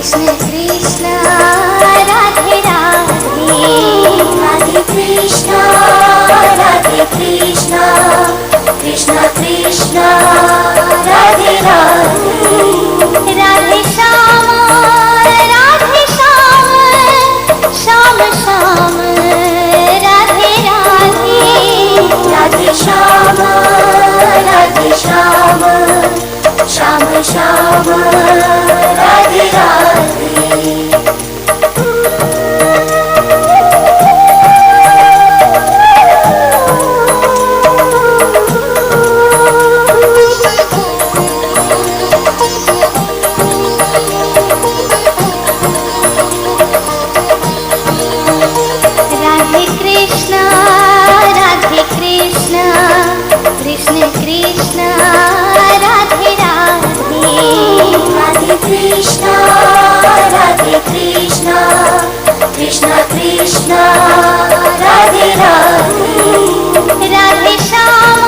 Krishna Krishna Radhe Radhe, Radhe Krishna Radhe Krishna, Krishna Krishna Radhe Radhe, Radhe Shyam Shyam Shyam Radhe Radhe, Radhe Shyam Shyam Shyam Radhe Radhe. Radhe Krishna Krishna Krishna Radhe Radhe, Radhe Krishna Krishna Krishna Radhe Radhe, Radhe Shyam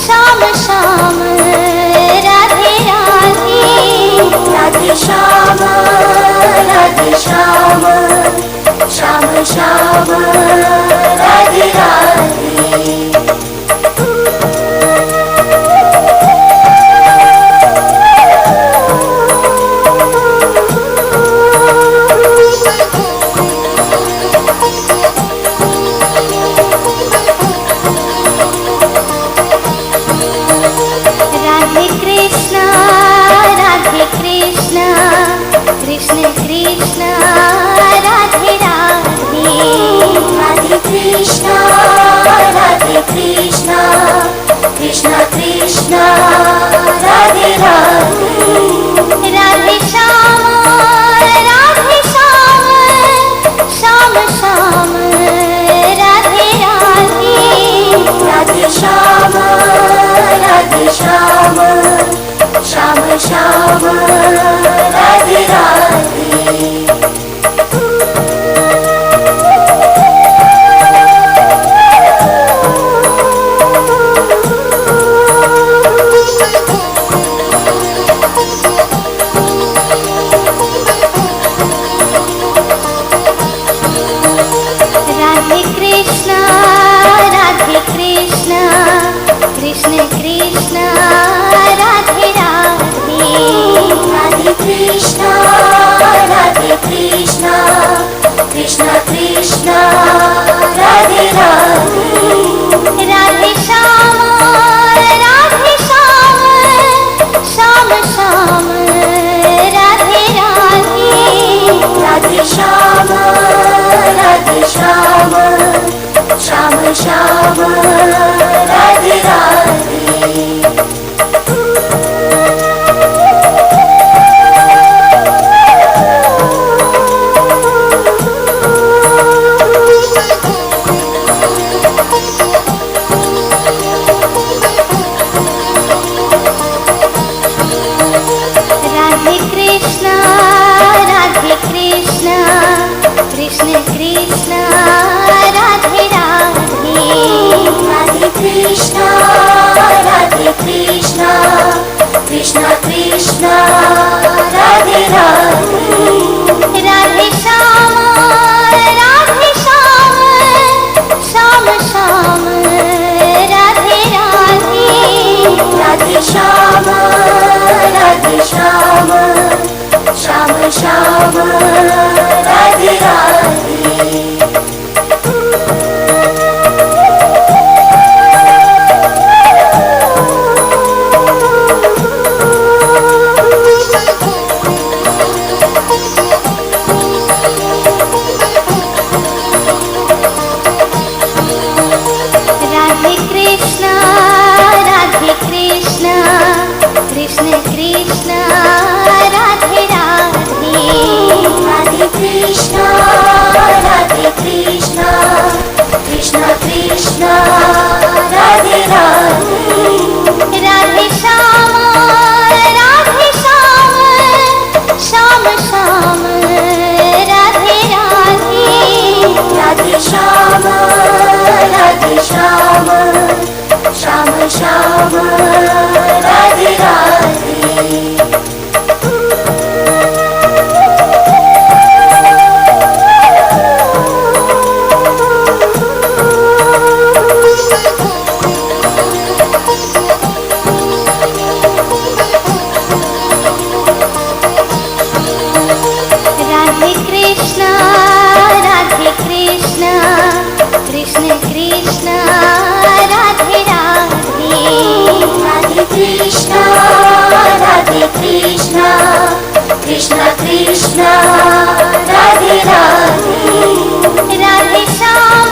Shyam Shyam Radhe Radhe, Radhe Shyam Shyam Shyam Radhe Radhe. Radhe Krishna Krishna Krishna Radhe Radhe, Radhe Krishna Krishna Krishna Radhe Radhe, Radhe Shyam Shyam Shyam Radhe Radhe, Radhe Shyam Shyam Shyam Radhe Radhe. Radhe Krishna Krishna Krishna Radhe Radhe, Radhe Krishna Krishna Krishna Radhe Radhe, Radhe Shyam Shyam Shyam Radhe Radhe, Radhe Shyam Shyam Shyam Radhe Radhe. Radhe Krishna Krishna Krishna Radhe Radhe, Radhe Krishna Krishna Krishna Radhe Radhe, Radhe Shyam Shyam Shyam Radhe Radhe, Radhe Shyam Shyam Shyam Radhe Radhe. Radhe Krishna Krishna Krishna Radhe Radhe, Radhe Krishna Krishna Krishna Radhe Radhe, Radhe Shyam Shyam Shyam Radhe Radhe, Radhe Shyam Shyam Shyam Radhe Radhe. Radhe Shyam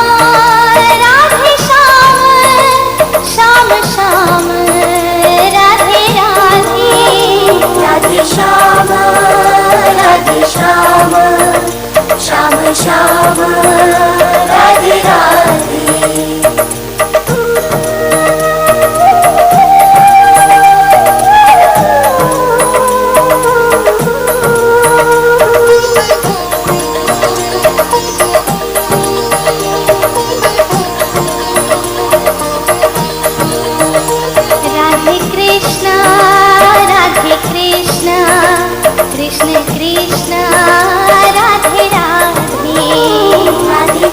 Shyam Shyam Radhe Radhe Radhe Shyam Shyam Shyam Radhe Radhe Krishna Krishna Radhe Radhe Radhe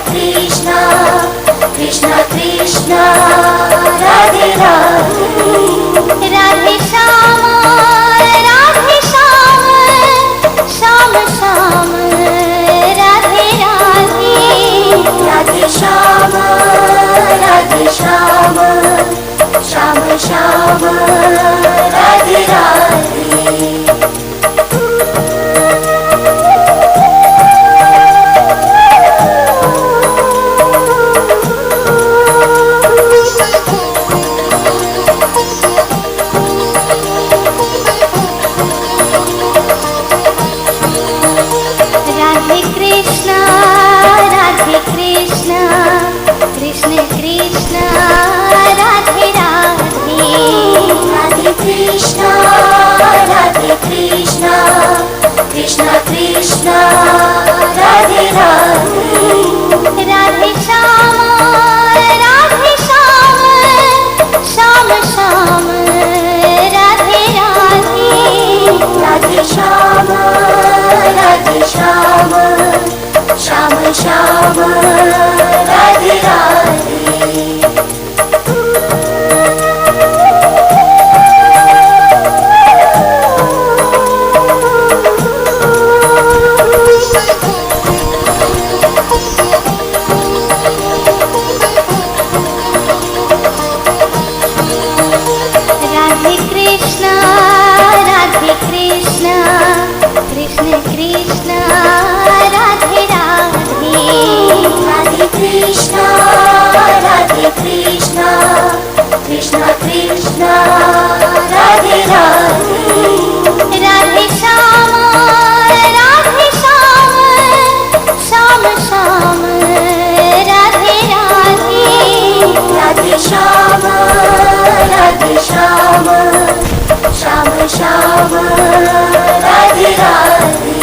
Krishna Krishna Krishna Radhe Radhe Radhe Shyam Shyam Shyam Radhe Radhe Radhe Shyam Shyam Shyam Radhe Radhe Radhe Krishna Krishna Krishna Radhe Radhe Radhe Krishna Krishna Krishna Radhe Radhe Radhe Shyam Shyam Shyam Radhe Radhe Radhe Shyam Shyam Shyam Radhe Radhe Radhe Krishna Krishna Krishna Radhe Radhe Radhe Krishna Krishna Krishna Radhe Radhe Radhe Shyam Shyam Shyam Radhe Radhe Radhe Shyam Shyam Radhe Radhe